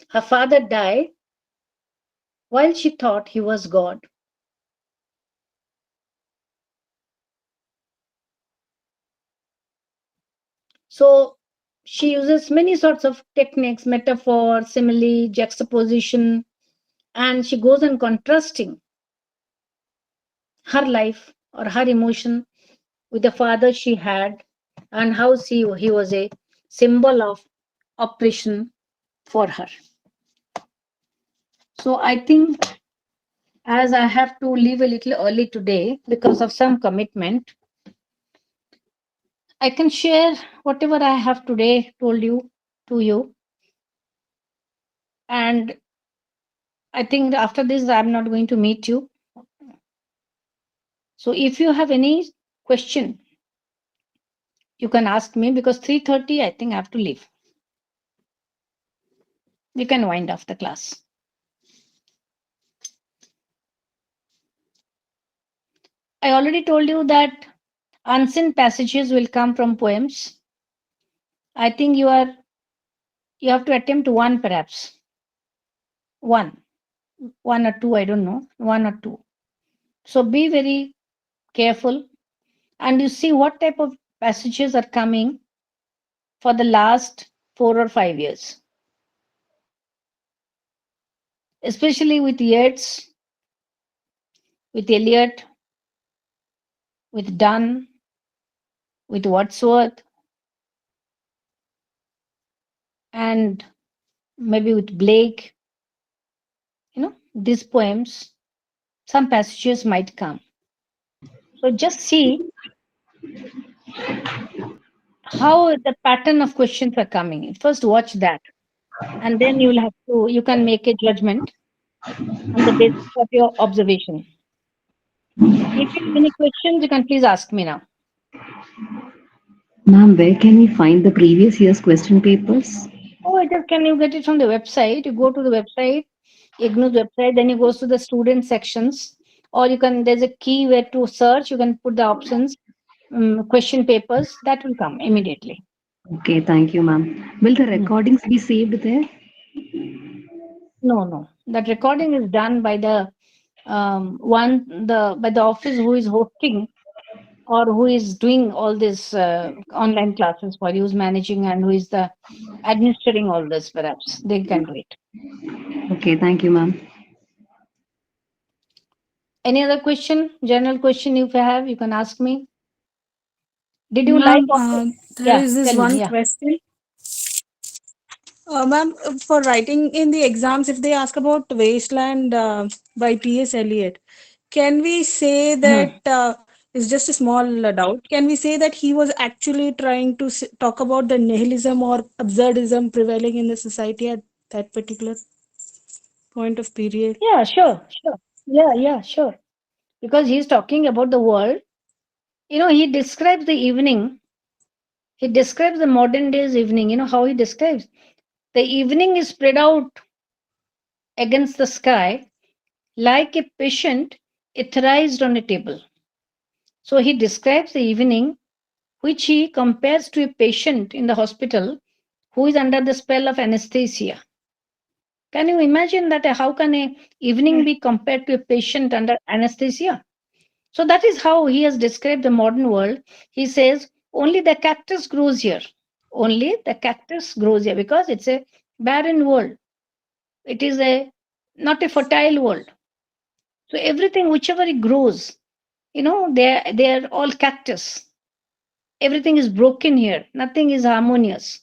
Her father died while she thought he was God. So she uses many sorts of techniques, metaphor, simile, juxtaposition, and she goes on contrasting her life or her emotion with the father she had and how he was a symbol of oppression for her. So I think as I have to leave a little early today because of some commitment, I can share whatever I have today told you to you. And I think after this, I'm not going to meet you. So if you have any question, you can ask me because 3:30, I think I have to leave. We can wind off the class. I already told you that unseen passages will come from poems. I think you have to attempt one perhaps. One or two, I don't know. One or two. So be very careful and you see what type of passages are coming for the last 4 or 5 years. Especially with Yeats, with Eliot, with Donne, with Wordsworth, and maybe with Blake. These poems, some passages might come. So just see how the pattern of questions are coming. First, watch that, and then you can make a judgment on the basis of your observation. If you have any questions, you can please ask me now. Ma'am, where can we find the previous year's question papers? Oh, can you get it from the website? You go to the website, IGNO's website, then you go to the student sections, or you can, there's a key where to search, you can put the options, question papers, that will come immediately. Okay, thank you, ma'am. Will the Mm. recordings be saved there? No, no. That recording is done by the by the office who is hosting or who is doing all this online classes for you, who's managing and who is the administering all this. Perhaps they can do it. Okay, thank you, ma'am. Any other question? General question, if you have, you can ask me. Did you like? Ma'am, there Yeah, is this tell me. one Yeah. question. Ma'am, for writing in the exams, if they ask about Wasteland by T.S. Eliot, can we say Hmm. that it's just a small doubt? Can we say that he was actually trying to talk about the nihilism or absurdism prevailing in the society at that particular point of period? Yeah, sure, sure. Yeah, yeah, sure. Because he's talking about the world. He describes the evening. He describes the modern day's evening. You know how he describes the evening is spread out against the sky like a patient etherized on a table. So he describes the evening, which he compares to a patient in the hospital who is under the spell of anesthesia. Can you imagine that? How can a evening be compared to a patient under anesthesia? So that is how he has described the modern world. He says only the cactus grows here. Only the cactus grows here because it's a barren world. It is a not a fertile world. So everything, whichever it grows, they're all cactus. Everything is broken here. Nothing is harmonious.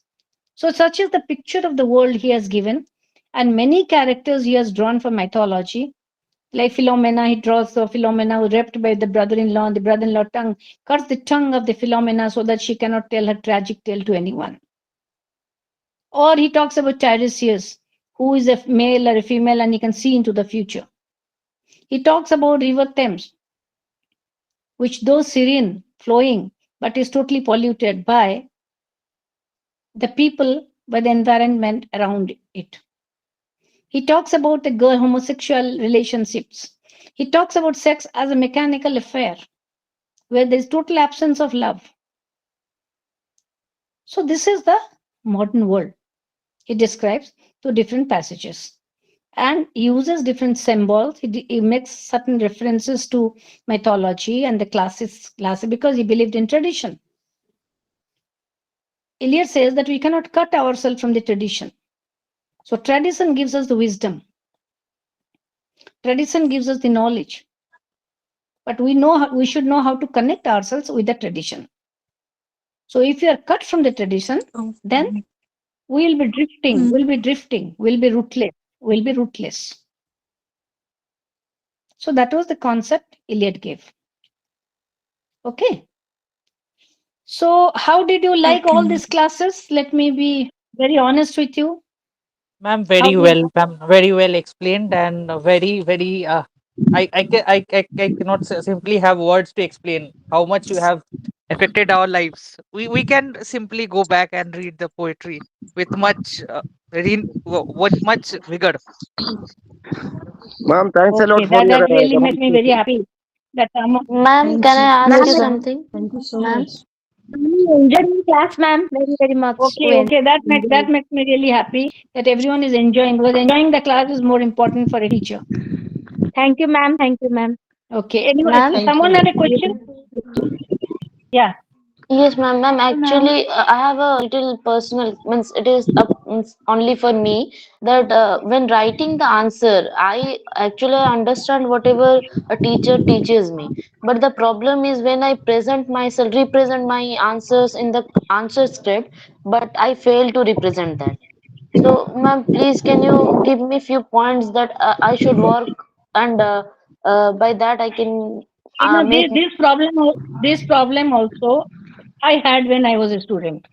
So such is the picture of the world he has given, and many characters he has drawn from mythology. Like Philomena, he draws the Philomena who raped by the brother-in-law, and the brother-in-law tongue cuts the tongue of the Philomena so that she cannot tell her tragic tale to anyone. Or he talks about Tiresias, who is a male or a female, and he can see into the future. He talks about River Thames, which though serene, flowing, but is totally polluted by the people, by the environment around it. He talks about the girl homosexual relationships. He talks about sex as a mechanical affair where there is total absence of love. So this is the modern world. He describes through different passages and he uses different symbols. He makes certain references to mythology and the classes because he believed in tradition. Eliot says that we cannot cut ourselves from the tradition. So tradition gives us the wisdom. Tradition gives us the knowledge. But we should know how to connect ourselves with the tradition. So if you are cut from the tradition, then Okay. we'll be drifting, Mm. we'll be drifting, we'll be rootless, we'll be rootless. So that was the concept Eliot gave. Okay. So how did you like Okay, all ma'am. these classes? Let me be very honest with you. Ma'am, How very did well, ma'am, very well explained and very, very. I cannot simply have words to explain how much you have affected our lives. We can simply go back and read the poetry with much, with much vigor. Ma'am, thanks a lot okay, for that your that really makes me very demonstration. happy. That Ma'am, Thank can you. I ask ma'am, you Yes, ma'am. something? Thank you so Ma'am? much. you enjoyed the class, ma'am. Very, very much. Okay, We okay, that enjoyed. makes me really happy that everyone is enjoying because enjoying the class is more important for a teacher. Thank you, ma'am. Thank you, ma'am. Okay, anyway, Ma'am? Thank you, someone ma'am. had a question? Yeah. Yes, ma'am. Ma'am, actually, I have a little personal, means it is up means only for me that when writing the answer, I actually understand whatever a teacher teaches me. But the problem is when I present myself, represent my answers in the answer script, but I fail to represent that. So, ma'am, please can you give me few points that I should work and by that I can. make This problem also I had when I was a student.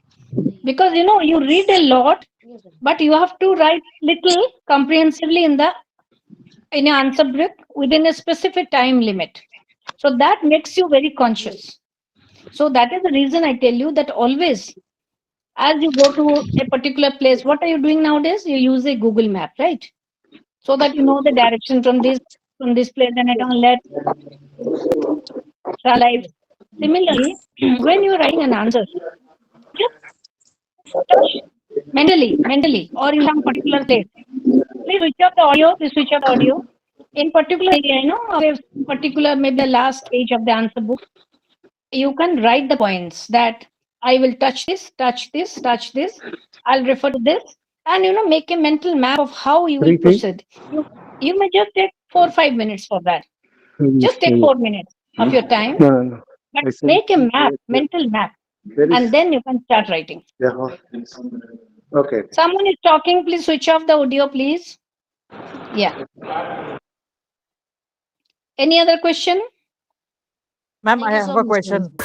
Because you read a lot, but you have to write little comprehensively in your answer book within a specific time limit. So that makes you very conscious. So that is the reason I tell you that always, as you go to a particular place, what are you doing nowadays? You use a Google map, right? So that you know the direction from this place, and I don't let life. Similarly, when you're writing an answer, just touch mentally, or in some particular place. Please switch off the audio. Please switch off the audio. In particular area, a particular maybe the last page of the answer book, you can write the points that I will touch this, touch this, touch this. I'll refer to this, and make a mental map of how you will proceed. You may just take 4 or 5 minutes for that. Just take 4 minutes of your time, but make a map, mental map, and then you can start writing. Okay. Someone is talking. Please switch off the audio, please. Yeah. Any other question? Ma'am, Thank I you have so a much, ma'am. question.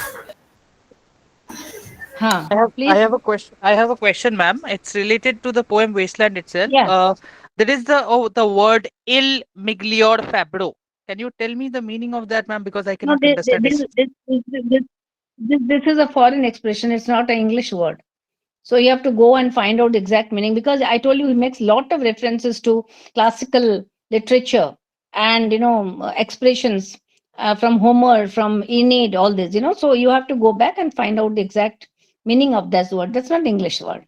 Huh. I Please. have a question. I have a question, ma'am. It's related to the poem Wasteland itself. Yeah. There is the word il miglior fabbro. Can you tell me the meaning of that, ma'am? Because I No, cannot understand it. this is a foreign expression. It's not an English word. So you have to go and find out the exact meaning, because I told you he makes lot of references to classical literature and expressions from Homer, from Aeneid, all this. So you have to go back and find out the exact meaning of that word. That's not an English word.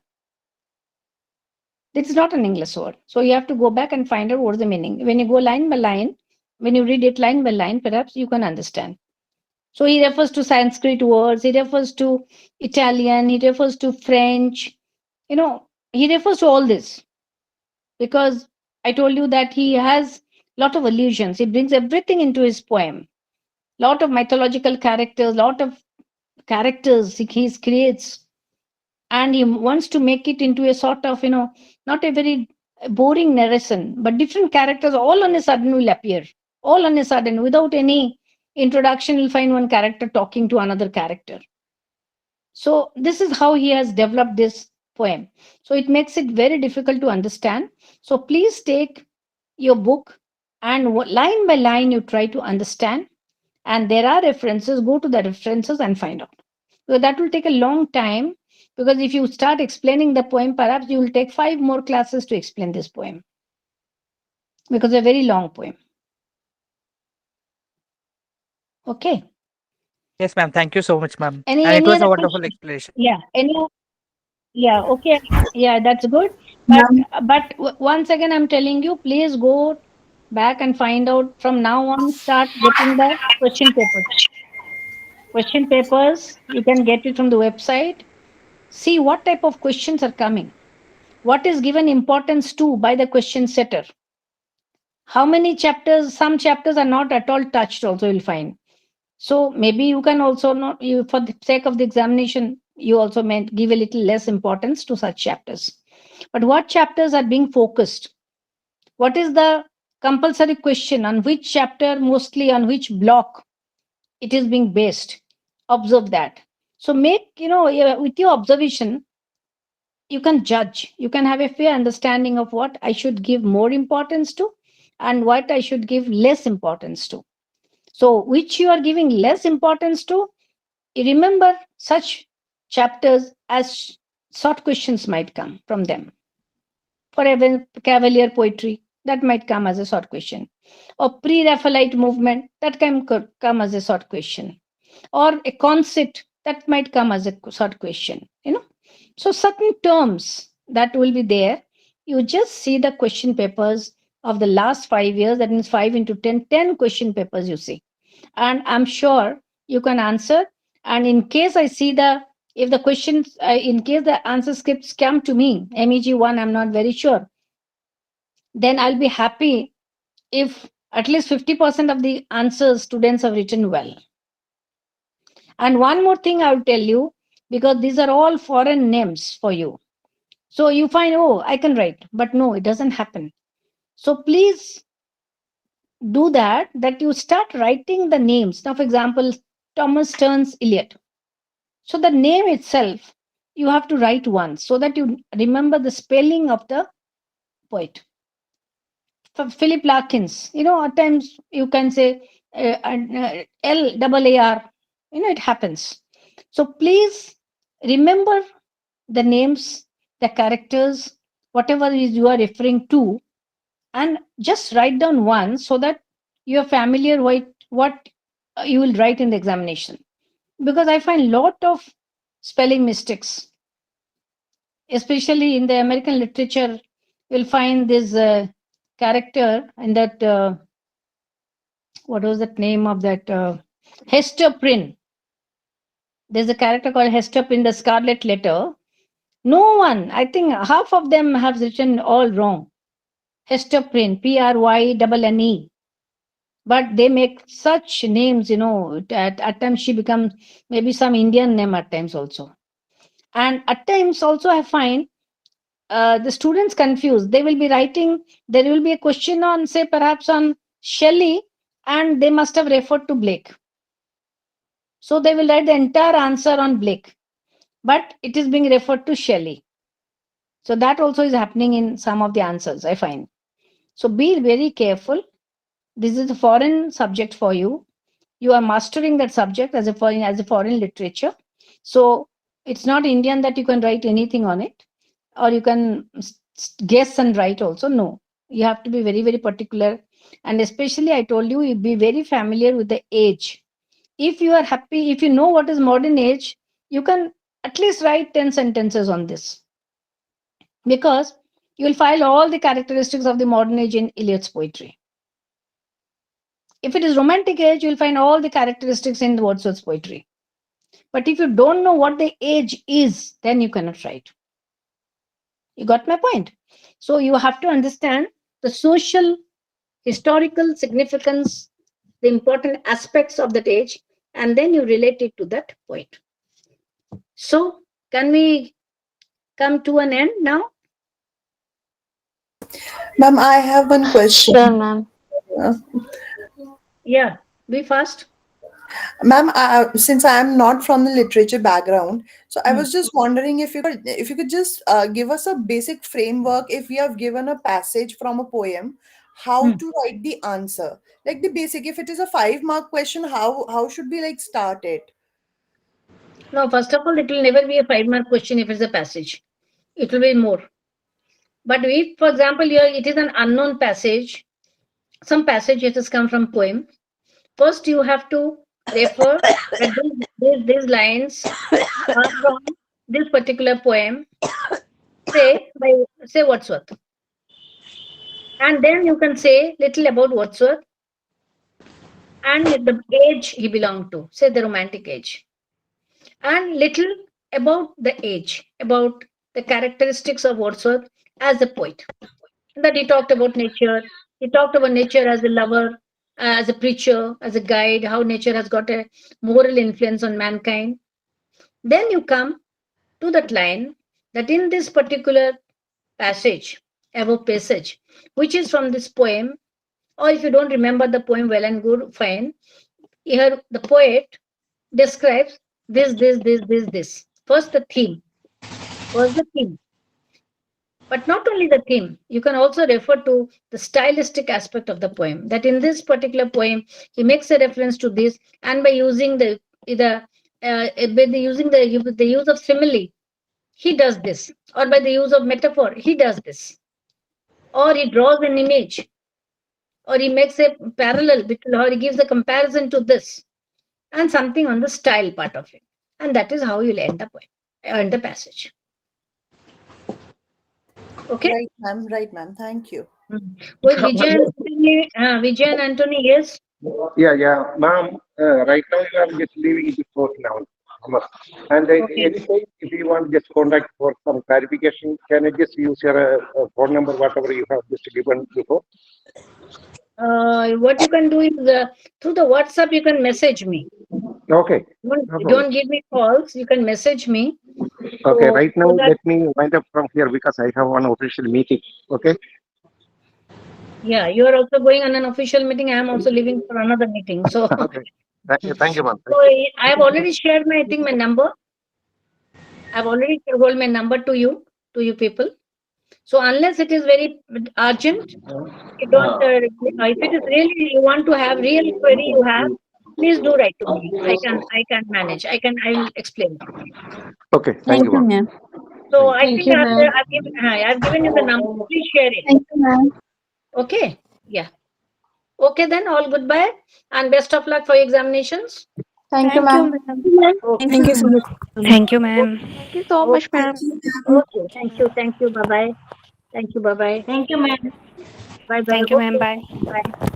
It's not an English word. So you have to go back and find out what's the meaning. When you go line by line, when you read it line by line, perhaps you can understand. So he refers to Sanskrit words, he refers to Italian, he refers to French, he refers to all this, because I told you that he has lot of allusions. He brings everything into his poem. Lot of mythological characters, lot of characters he creates, and he wants to make it into a sort of not a very boring narration, but different characters all on a sudden will appear, all on a sudden, without any introduction. You'll find one character talking to another character. So this is how he has developed this poem. So it makes it very difficult to understand. So please take your book and line by line you try to understand, and there are references, go to the references and find out. So that will take a long time, because if you start explaining the poem, perhaps you will take 5 more classes to explain this poem, because it's a very long poem. Okay. Yes, ma'am. Thank you so much, ma'am. Any And it any was a other wonderful question? explanation. Yeah. Yeah. Okay. Yeah, that's good. But Ma'am, once again, I'm telling you, please go back and find out from now on. Start getting the question papers. Question papers, you can get it from the website. See what type of questions are coming. What is given importance to by the question setter? How many chapters? Some chapters are not at all touched. Also, you'll find. So maybe you can also not. You, for the sake of the examination, you also may give a little less importance to such chapters. But what chapters are being focused? What is the compulsory question, on which chapter, mostly on which block it is being based? Observe that. So make, with your observation, you can judge. You can have a fair understanding of what I should give more importance to and what I should give less importance to. So, which you are giving less importance to, you remember such chapters as short questions might come from them. For even cavalier poetry, that might come as a short question. Or pre-Raphaelite movement, that can come as a short question. Or a conceit, that might come as a short question. So certain terms that will be there, you just see the question papers of the last 5 years, that means 5 into 10, 10 question papers you see. And I'm sure you can answer. And in case I see if the questions, in case the answer scripts come to me, MEG-1, I'm not very sure, then I'll be happy if at least 50% of the answers students have written well. And one more thing I'll tell you, because these are all foreign names for you. So you find, oh, I can write, but no, it doesn't happen. So please do that you start writing the names. Now, for example, Thomas Stearns Eliot. So the name itself, you have to write once so that you remember the spelling of the poet. For Philip Larkins, at times you can say L-A-A-R, it happens. So please remember the names, the characters, whatever is you are referring to, and just write down one so that you are familiar with what you will write in the examination. Because I find lot of spelling mistakes, especially in the American literature. You'll find this character in that what was that name of that Hester Prynne. There's a character called Hester Prynne, the Scarlet Letter. No one, I think half of them have written all wrong. Hester Prynne, Prynne, but they make such names, at times she becomes maybe some Indian name at times also. And at times also I find the students confused. They will be writing, there will be a question on, say, perhaps on Shelley, and they must have referred to Blake. So they will write the entire answer on Blake, but it is being referred to Shelley. So that also is happening in some of the answers, I find. So be very careful. This is a foreign subject for you. You are mastering that subject as a foreign literature. So it's not Indian that you can write anything on it, or you can guess and write also. No, you have to be very, very particular. And especially, I told you, be very familiar with the age. If you are happy, if you know what is modern age, you can at least write 10 sentences on this, because you will find all the characteristics of the modern age in Eliot's poetry. If it is romantic age, you'll find all the characteristics in Wordsworth's poetry. But if you don't know what the age is, then you cannot write. You got my point? So you have to understand the social, historical significance, the important aspects of that age, and then you relate it to that poet. So can we come to an end now? Ma'am, I have one question. Sure, ma'am. Uh, Yeah, be fast. Ma'am, since I am not from the literature background, so I Hmm. was just wondering if you could just give us a basic framework. If we have given a passage from a poem, how Hmm. to write the answer, like the basic. If it is a 5 mark question, how should we like start it? No, first of all, it will never be a 5 mark question if it's a passage. It will be more. But if, for example, here it is an unknown passage, some passage it has come from poem. First, you have to refer that these lines are from this particular poem, say Wordsworth, and then you can say little about Wordsworth and the age he belonged to, say the Romantic age, and little about the age, about the characteristics of Wordsworth as a poet. That he talked about nature. He talked about nature as a lover, as a preacher, as a guide, how nature has got a moral influence on mankind. Then you come to that line that in this particular passage, above passage, which is from this poem, or if you don't remember the poem, well and good, fine. Here the poet describes this. First the theme. First the theme. But not only the theme, you can also refer to the stylistic aspect of the poem. That in this particular poem, he makes a reference to this, and by using the use of simile, he does this, or by the use of metaphor, he does this, or he draws an image, or he makes a parallel between, or he gives a comparison to this, and something on the style part of it, and that is how you'll end the poem, end the passage. Okay. Right, ma'am. Right, ma'am. Thank you. With Vijay and Anthony, yes. Yeah, ma'am. Right now you are just leaving it for now. And Okay. anytime, if you want just contact for some clarification, can I just use your phone number, whatever you have just given before? What you can do is through the WhatsApp, you can message me. Okay, Don't, no problem. don't give me calls. You can message me. Okay, So, right now that, let me wind up from here because I have one official meeting. Okay. Yeah, you are also going on an official meeting. I am also leaving for another meeting. So, Okay. Thank you, ma'am. so I have already shared my, I think, my number. I've already told my number to you people. So unless it is very urgent, you don't. If it is really you want to have real query you have, please do write to me. I can manage. I will explain. Okay. Thank Thank you, you, ma'am. ma'am. So I Thank think you, ma'am. I've given you the number. Please share it. Thank you, ma'am. Okay. Yeah. Okay then. All goodbye and best of luck for your examinations. Thank you, Thank you, ma'am. ma'am. Okay. Thank you so much. Thank you, ma'am. Thank you so much, Okay. ma'am. Okay. Thank you. Thank you. Bye bye. Thank you. Bye bye. Thank you, ma'am. Bye bye. Thank you, ma'am. Okay. Bye. Bye.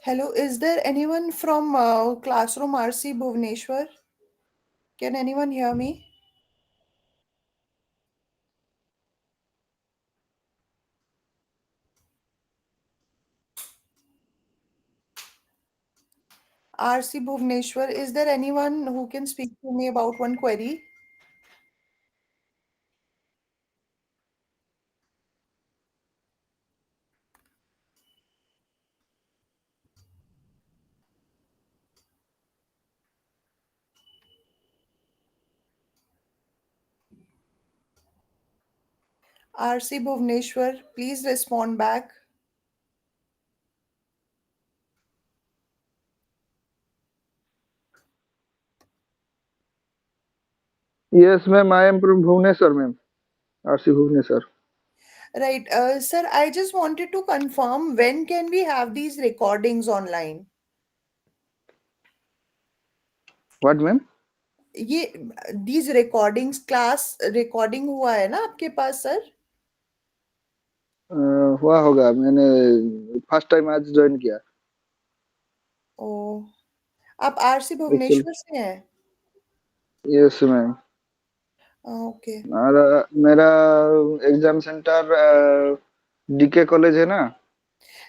Hello, is there anyone from classroom RC Bhuvaneshwar? Can anyone hear me? RC Bhuvaneshwar, is there anyone who can speak to me about one query? RC Bhuvaneshwar, please respond back. Yes, ma'am. I am from Bhubaneswar, ma'am. RC Bhubaneswar. Right, sir, I just wanted to confirm when can we have these recordings online? What, ma'am? ये these recordings class recording हुआ है ना आपके पास sir? हुआ होगा, मैंने first time आज join किया. ओ, आप आरसी एक्चुअली भुवनेश्वर से हैं? Yes ma'am. ओके. और मेरा एग्जाम सेंटर डीके कॉलेज है ना.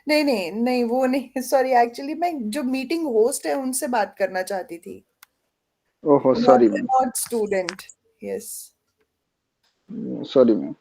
नहीं नहीं नहीं वो नहीं सॉरी एक्चुअली मैं जो मीटिंग होस्ट है उनसे बात करना चाहती थी. ओहो, not sorry ma'am. Not student. Yes. Sorry ma'am.